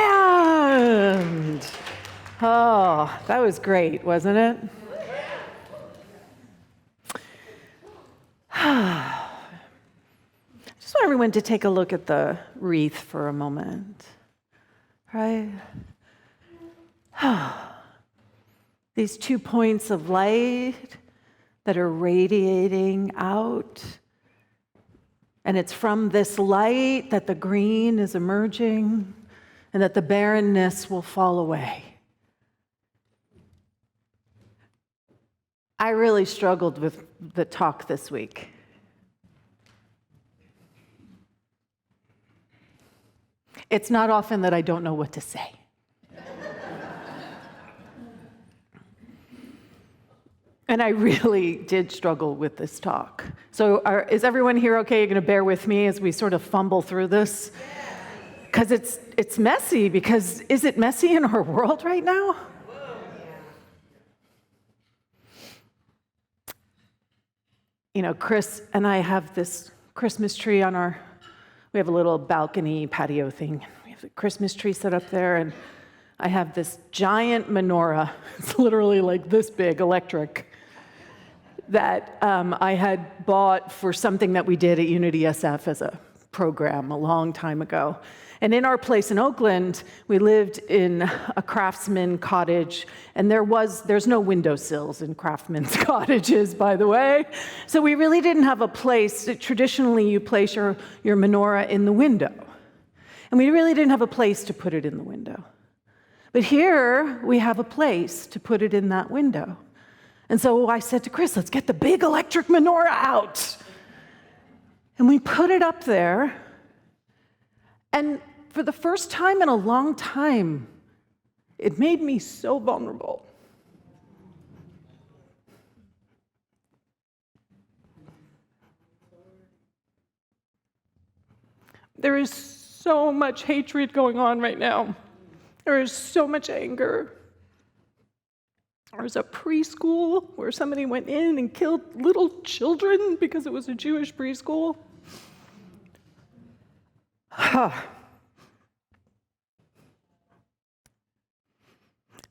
And oh, that was great, wasn't it? I just want everyone to take a look at the wreath for a moment, right? These 2 points of light that are radiating out. And it's from this light that the green is emerging and that the barrenness will fall away. I really struggled with the talk this week. It's not often that I don't know what to say. And I really did struggle with this talk. So is everyone here okay? You're going to bear with me as we sort of fumble through this? Because it's messy, because is it messy in our world right now? You know, Chris and I have this Christmas tree on we have a little balcony patio thing. We have the Christmas tree set up there, and I have this giant menorah. It's literally like this big, electric, that I had bought for something that we did at Unity SF as a program a long time ago. And in our place in Oakland, we lived in a craftsman cottage, and there's no windowsills in craftsmen's cottages, by the way. So we really didn't have a place. Traditionally, you place your menorah in the window. And we really didn't have a place to put it in the window. But here, we have a place to put it in that window. And so I said to Chris, let's get the big electric menorah out. And we put it up there. And for the first time in a long time, it made me so vulnerable. There is so much hatred going on right now. There is so much anger. There's a preschool where somebody went in and killed little children because it was a Jewish preschool.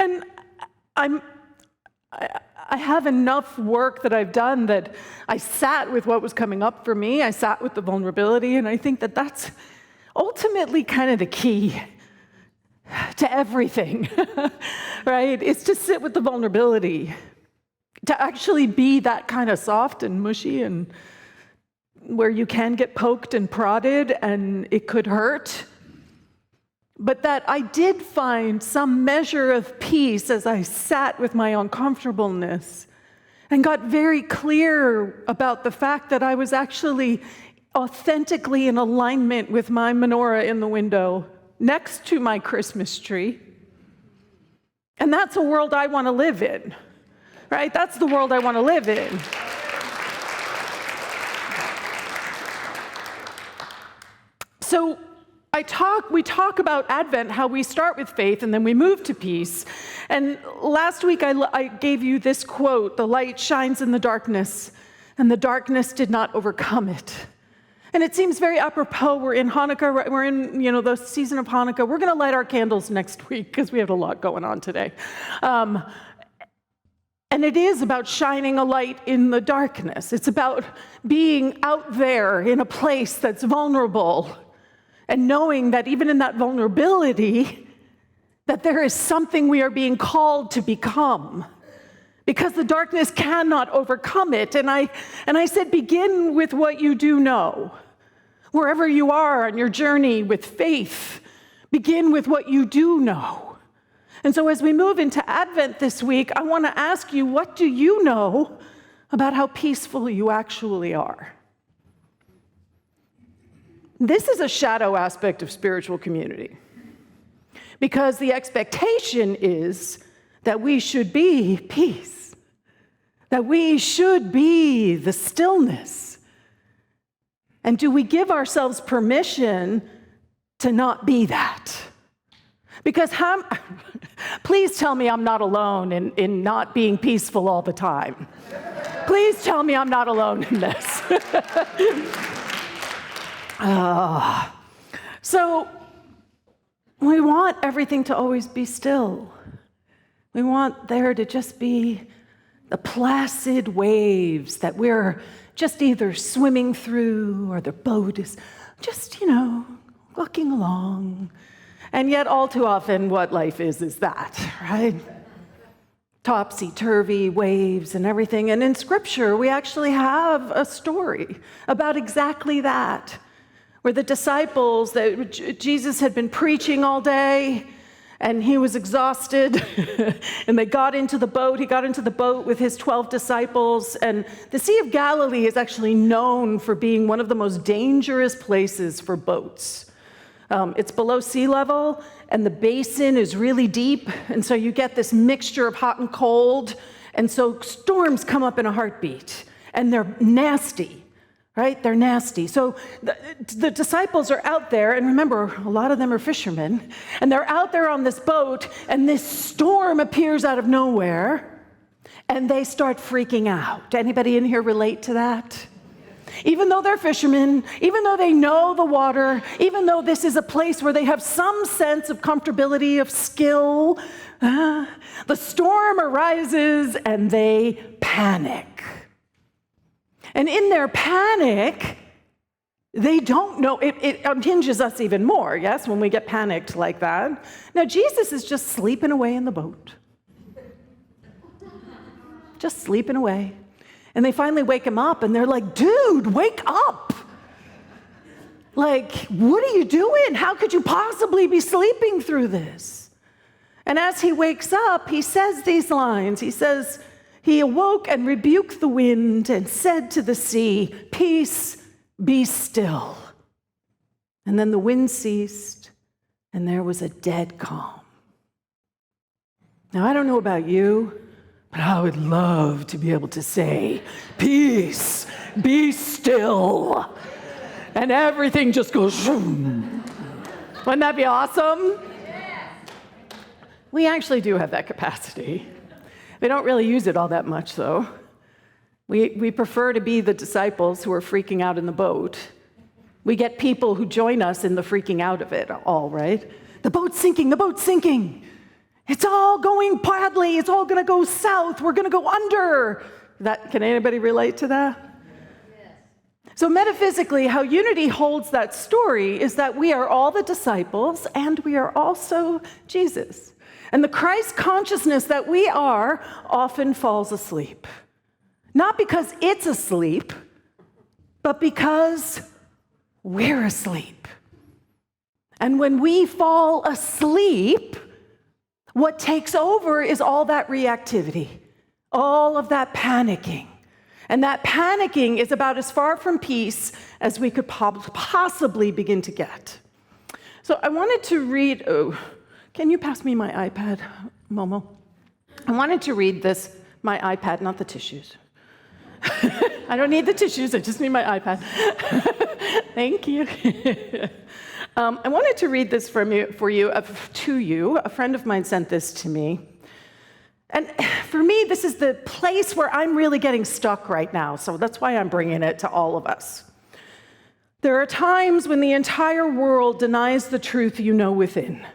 And I have enough work that I've done that I sat with what was coming up for me. I sat with the vulnerability, and I think that that's ultimately kind of the key to everything, right? It's to sit with the vulnerability, to actually be that kind of soft and mushy and where you can get poked and prodded and it could hurt. But that I did find some measure of peace as I sat with my uncomfortableness and got very clear about the fact that I was actually authentically in alignment with my menorah in the window next to my Christmas tree. And that's a world I want to live in, right? That's the world I want to live in. So we talk about Advent, how we start with faith and then we move to peace. And last week I gave you this quote, "The light shines in the darkness, and the darkness did not overcome it." And it seems very apropos. We're in Hanukkah, we're in the season of Hanukkah. We're going to light our candles next week because we have a lot going on today. And it is about shining a light in the darkness. It's about being out there in a place that's vulnerable and knowing that even in that vulnerability, that there is something we are being called to become. Because the darkness cannot overcome it. And I said, begin with what you do know. Wherever you are on your journey with faith, begin with what you do know. And so as we move into Advent this week, I want to ask you, what do you know about how peaceful you actually are? This is a shadow aspect of spiritual community. Because the expectation is that we should be peace. That we should be the stillness. And do we give ourselves permission to not be that? Because please tell me I'm not alone in not being peaceful all the time. Please tell me I'm not alone in this. So We want everything to always be still. We want there to just be the placid waves that we're just either swimming through or the boat is just, walking along. And yet all too often what life is that, right? Topsy-turvy waves and everything. And in Scripture, we actually have a story about exactly that, where the disciples, that Jesus had been preaching all day, and he was exhausted, and they got into the boat. He got into the boat with his 12 disciples, and the Sea of Galilee is actually known for being one of the most dangerous places for boats. It's below sea level, and the basin is really deep, and so you get this mixture of hot and cold, and so storms come up in a heartbeat, and they're nasty, right? They're nasty. So the disciples are out there, and remember, a lot of them are fishermen, and they're out there on this boat, and this storm appears out of nowhere, and they start freaking out. Anybody in here relate to that? Even though they're fishermen, even though they know the water, even though this is a place where they have some sense of comfortability, of skill, the storm arises and they panic. And in their panic, they don't know, it unhinges us even more, yes, when we get panicked like that. Now, Jesus is just sleeping away in the boat. Just sleeping away. And they finally wake him up, and they're like, dude, wake up. Like, what are you doing? How could you possibly be sleeping through this? And as he wakes up, he says these lines. He says, he awoke and rebuked the wind and said to the sea, peace, be still. And then the wind ceased, and there was a dead calm. Now, I don't know about you, but I would love to be able to say, peace, be still. And everything just goes, zoom. Wouldn't that be awesome? We actually do have that capacity. We don't really use it all that much, though. We prefer to be the disciples who are freaking out in the boat. We get people who join us in the freaking out of it all, right? The boat's sinking, the boat's sinking. It's all going badly. It's all going to go south. We're going to go under. Can anybody relate to that? Yes. So metaphysically, how Unity holds that story is that we are all the disciples and we are also Jesus. And the Christ consciousness that we are often falls asleep. Not because it's asleep, but because we're asleep. And when we fall asleep, what takes over is all that reactivity, all of that panicking. And that panicking is about as far from peace as we could possibly begin to get. So I wanted to read, can you pass me my iPad, Momo? I wanted to read this, my iPad, not the tissues. I don't need the tissues, I just need my iPad. Thank you. I wanted to read this to you. A friend of mine sent this to me. And for me, this is the place where I'm really getting stuck right now, so that's why I'm bringing it to all of us. There are times when the entire world denies the truth you know within.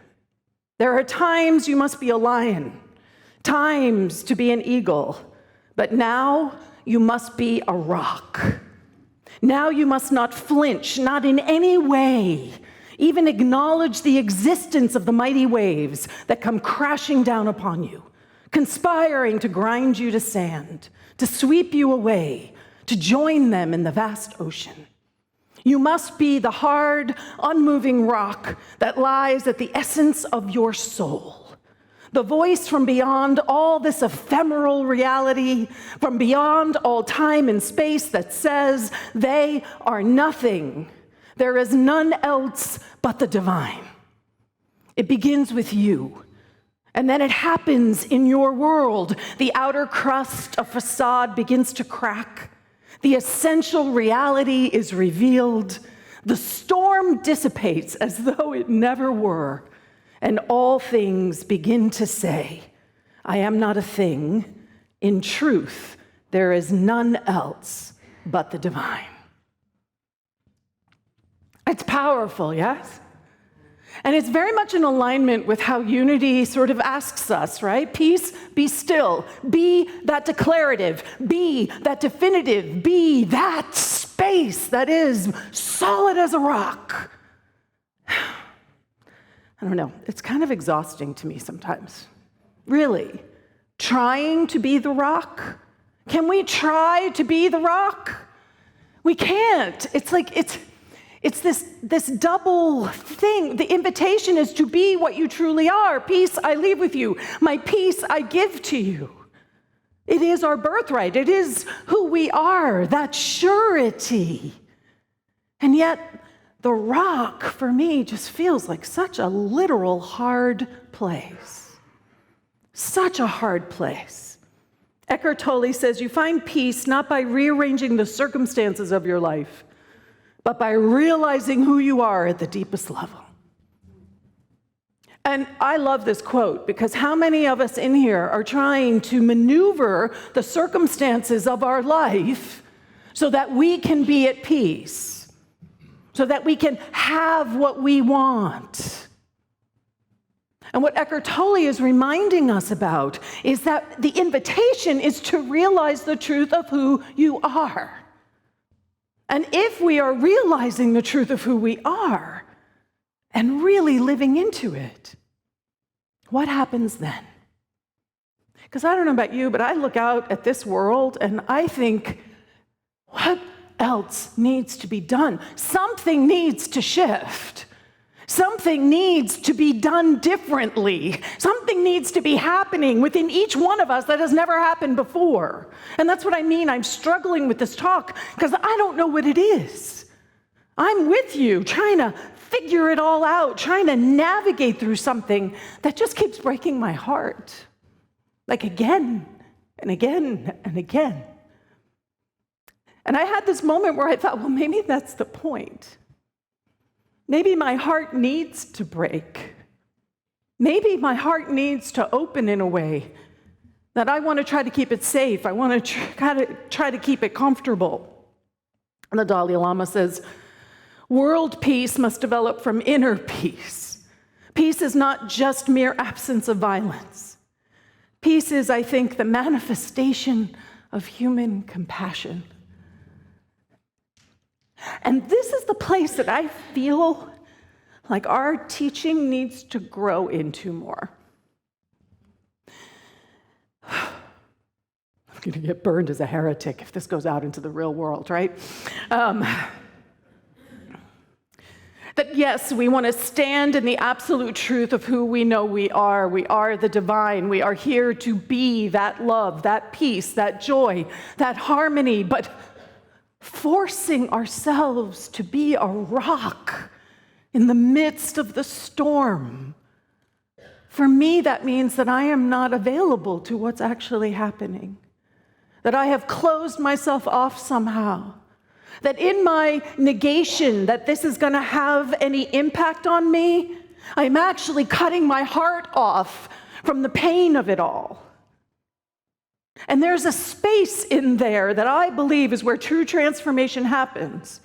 There are times you must be a lion, times to be an eagle, but now you must be a rock. Now you must not flinch, not in any way, even acknowledge the existence of the mighty waves that come crashing down upon you, conspiring to grind you to sand, to sweep you away, to join them in the vast ocean. You must be the hard, unmoving rock that lies at the essence of your soul, the voice from beyond all this ephemeral reality, from beyond all time and space that says they are nothing. There is none else but the divine. It begins with you, and then it happens in your world. The outer crust, a facade, begins to crack. The essential reality is revealed. The storm dissipates as though it never were, and all things begin to say, I am not a thing. In truth, there is none else but the divine. It's powerful, yes? And it's very much in alignment with how unity sort of asks us, right? Peace, be still. Be that declarative. Be that definitive. Be that space that is solid as a rock. I don't know. It's kind of exhausting to me sometimes. Really. Trying to be the rock. Can we try to be the rock? We can't. It's like, it's this double thing. The invitation is to be what you truly are. Peace I leave with you. My peace I give to you. It is our birthright. It is who we are, that surety. And yet, the rock, for me, just feels like such a literal hard place. Such a hard place. Eckhart Tolle says, you find peace not by rearranging the circumstances of your life, but by realizing who you are at the deepest level. And I love this quote, because how many of us in here are trying to maneuver the circumstances of our life so that we can be at peace, so that we can have what we want? And what Eckhart Tolle is reminding us about is that the invitation is to realize the truth of who you are. And if we are realizing the truth of who we are and really living into it, what happens then? Because I don't know about you, but I look out at this world and I think, what else needs to be done? Something needs to shift. Something needs to be done differently. Something needs to be happening within each one of us that has never happened before. And that's what I mean. I'm struggling with this talk because I don't know what it is. I'm with you, trying to figure it all out, trying to navigate through something that just keeps breaking my heart. Like again and again and again. And I had this moment where I thought, well, maybe that's the point. Maybe my heart needs to break. Maybe my heart needs to open in a way that I want to try to keep it safe. I want to try to keep it comfortable. And the Dalai Lama says, world peace must develop from inner peace. Peace is not just mere absence of violence. Peace is, I think, the manifestation of human compassion. And this is the place that I feel like our teaching needs to grow into more. I'm going to get burned as a heretic if this goes out into the real world, right? That yes, we want to stand in the absolute truth of who we know we are. We are the divine. We are here to be that love, that peace, that joy, that harmony, but forcing ourselves to be a rock in the midst of the storm. For me, that means that I am not available to what's actually happening, that I have closed myself off somehow, that in my negation that this is going to have any impact on me, I'm actually cutting my heart off from the pain of it all. And there's a space in there that I believe is where true transformation happens,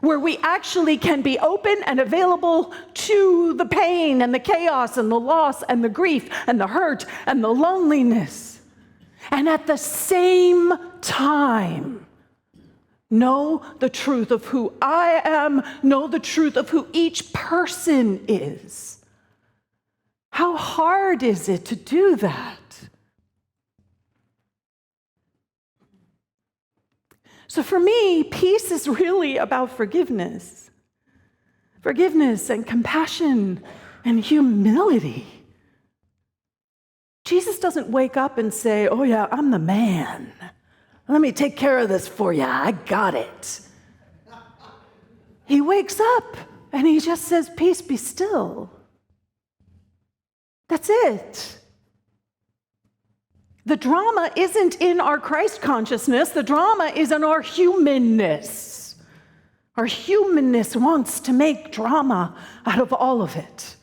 where we actually can be open and available to the pain and the chaos and the loss and the grief and the hurt and the loneliness. And at the same time, know the truth of who I am, know the truth of who each person is. How hard is it to do that? So for me, peace is really about forgiveness. Forgiveness and compassion and humility. Jesus doesn't wake up and say, oh yeah, I'm the man. Let me take care of this for you. I got it. He wakes up and he just says, peace, be still. That's it. The drama isn't in our Christ consciousness. The drama is in our humanness. Our humanness wants to make drama out of all of it.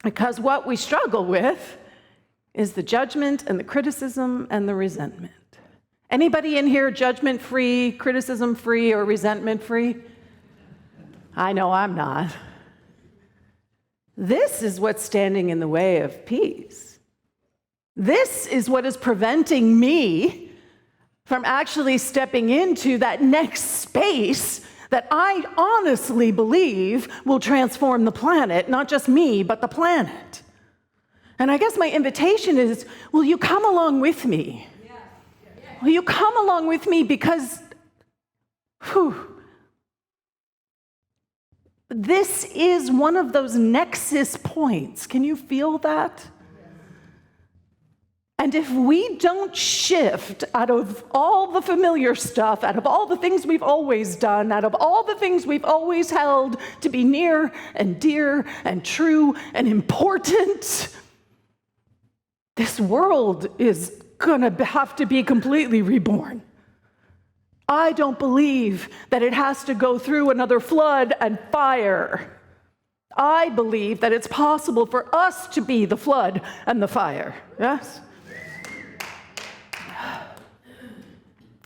Because what we struggle with is the judgment and the criticism and the resentment. Anybody in here judgment-free, criticism-free, or resentment-free? I know I'm not. This is what's standing in the way of peace. This is what is preventing me from actually stepping into that next space that I honestly believe will transform the planet, not just me, but the planet. And I guess my invitation is, will you come along with me? Will you come along with me? Because, this is one of those nexus points. Can you feel that? And if we don't shift out of all the familiar stuff, out of all the things we've always done, out of all the things we've always held to be near and dear and true and important, this world is gonna have to be completely reborn. I don't believe that it has to go through another flood and fire. I believe that it's possible for us to be the flood and the fire. Yes?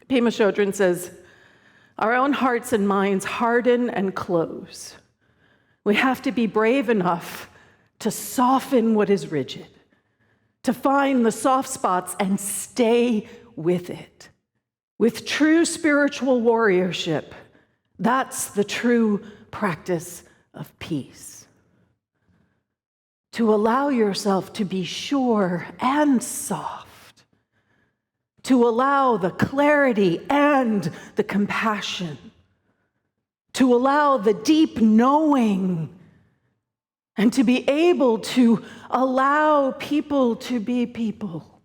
Pema Chodron says, our own hearts and minds harden and close. We have to be brave enough to soften what is rigid, to find the soft spots and stay with it. With true spiritual warriorship, that's the true practice of peace. To allow yourself to be sure and soft, to allow the clarity and the compassion, to allow the deep knowing, and to be able to allow people to be people,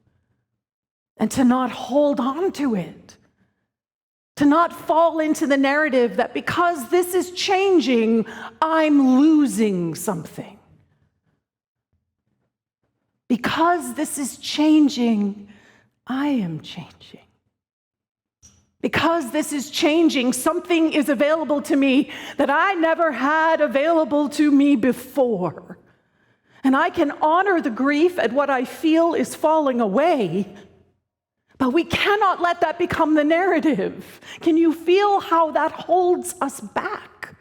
and to not hold on to it, to not fall into the narrative that because this is changing, I'm losing something. Because this is changing, I am changing. Because this is changing, something is available to me that I never had available to me before. And I can honor the grief at what I feel is falling away, but we cannot let that become the narrative. Can you feel how that holds us back?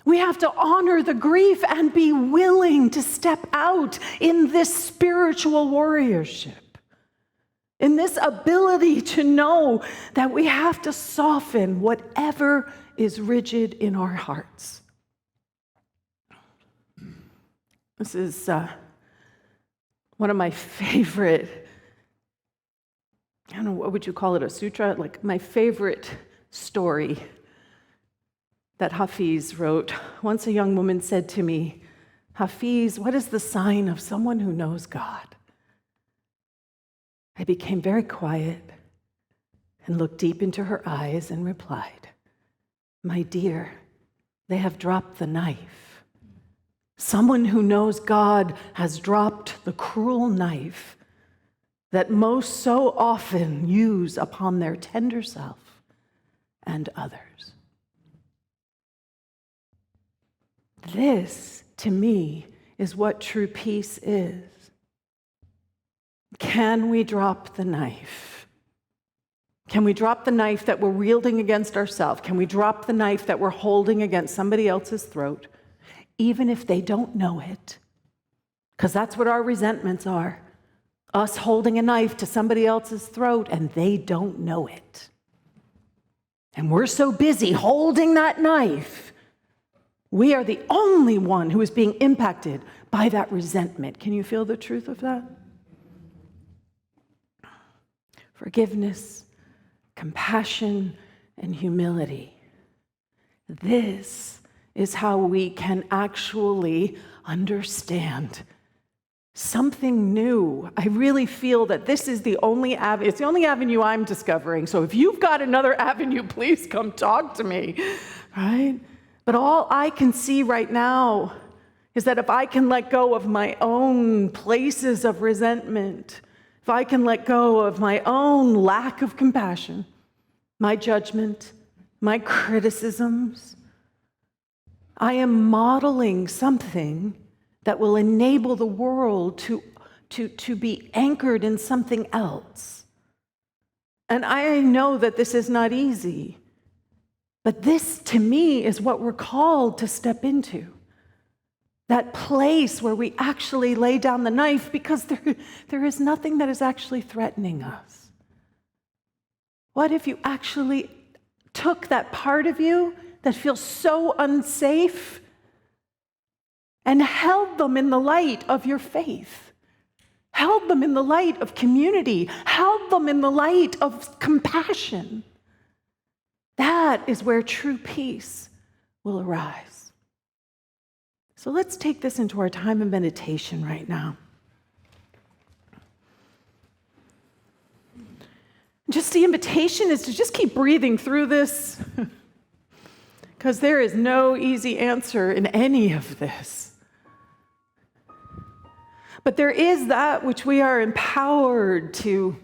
We have to honor the grief and be willing to step out in this spiritual warriorship, in this ability to know that we have to soften whatever is rigid in our hearts. This is one of my favorite, I don't know, what would you call it, a sutra? Like my favorite story that Hafiz wrote. Once a young woman said to me, Hafiz, what is the sign of someone who knows God? I became very quiet and looked deep into her eyes and replied, my dear, they have dropped the knife. Someone who knows God has dropped the cruel knife that most so often use upon their tender self and others. This, to me, is what true peace is. Can we drop the knife? Can we drop the knife that we're wielding against ourselves? Can we drop the knife that we're holding against somebody else's throat, even if they don't know it? Because that's what our resentments are. Us holding a knife to somebody else's throat and they don't know it. And we're so busy holding that knife, we are the only one who is being impacted by that resentment. Can you feel the truth of that? Forgiveness, compassion, and humility. This is how we can actually understand something new. I really feel that this is the only avenue, it's the only avenue I'm discovering. So if you've got another avenue, please come talk to me, right? But all I can see right now is that if I can let go of my own places of resentment, if I can let go of my own lack of compassion, my judgment, my criticisms, I am modeling something that will enable the world to be anchored in something else. And I know that this is not easy, but this, to me, is what we're called to step into. that place where we actually lay down the knife because there is nothing that is actually threatening us. What if you actually took that part of you that feels so unsafe and held them in the light of your faith, held them in the light of community, held them in the light of compassion? That is where true peace will arise. So let's take this into our time of meditation right now. Just the invitation is to just keep breathing through this, because there is no easy answer in any of this. But there is that which we are empowered to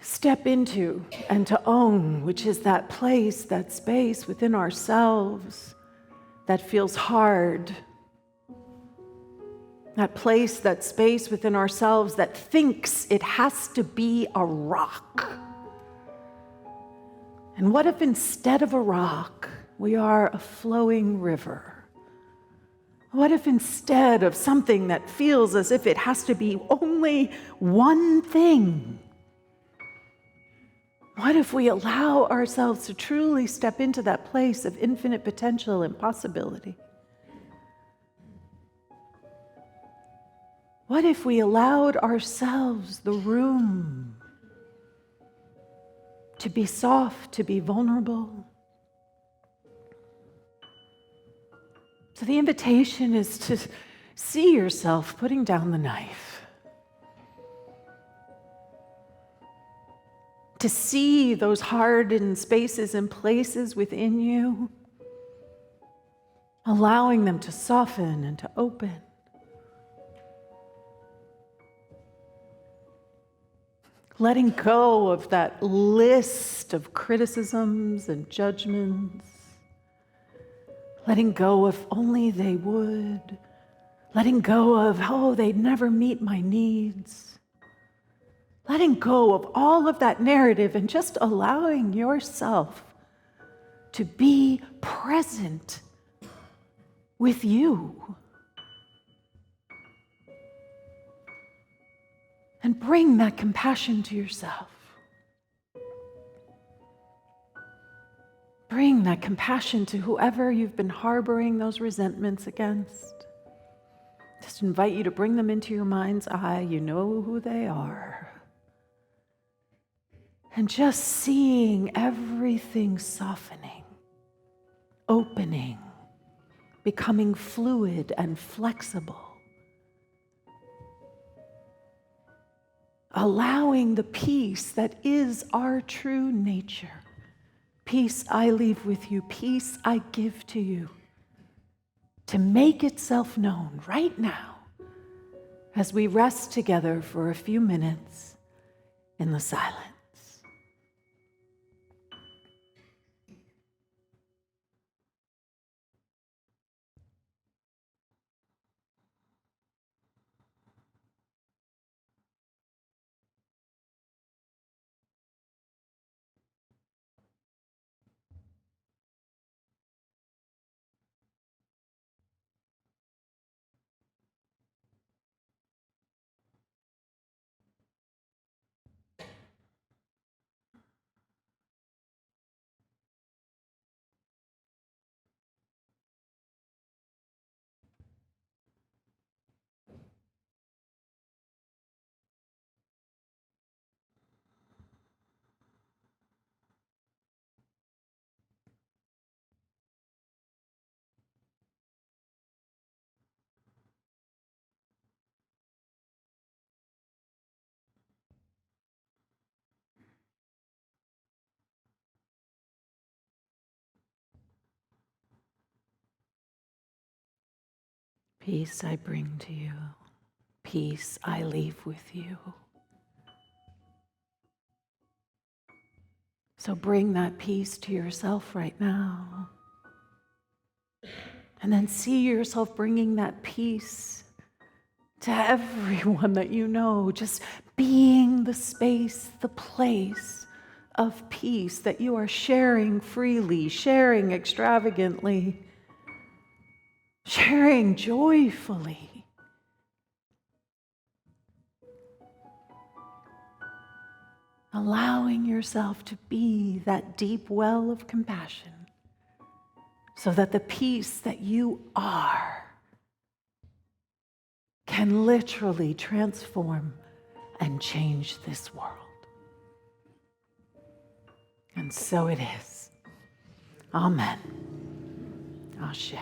step into and to own, which is that place, that space within ourselves that feels hard. That place, that space within ourselves that thinks it has to be a rock. And what if instead of a rock, we are a flowing river? What if instead of something that feels as if it has to be only one thing, what if we allow ourselves to truly step into that place of infinite potential and possibility? What if we allowed ourselves the room to be soft, to be vulnerable? So the invitation is to see yourself putting down the knife. To see those hardened spaces and places within you, allowing them to soften and to open. Letting go of that list of criticisms and judgments. Letting go of only they would. Letting go of, oh, they'd never meet my needs. Letting go of all of that narrative and just allowing yourself to be present with you. And bring that compassion to yourself. Bring that compassion to whoever you've been harboring those resentments against. Just invite you to bring them into your mind's eye. You know who they are. And just seeing everything softening, opening, becoming fluid and flexible. Allowing the peace that is our true nature. Peace I leave with you, peace I give to you, to make itself known right now as we rest together for a few minutes in the silence. Peace I bring to you. Peace I leave with you. So bring that peace to yourself right now. And then see yourself bringing that peace to everyone that you know. Just being the space, the place of peace that you are sharing freely, sharing extravagantly. sharing joyfully. Allowing yourself to be that deep well of compassion so that the peace that you are can literally transform and change this world. And so it is. Amen. Ashe.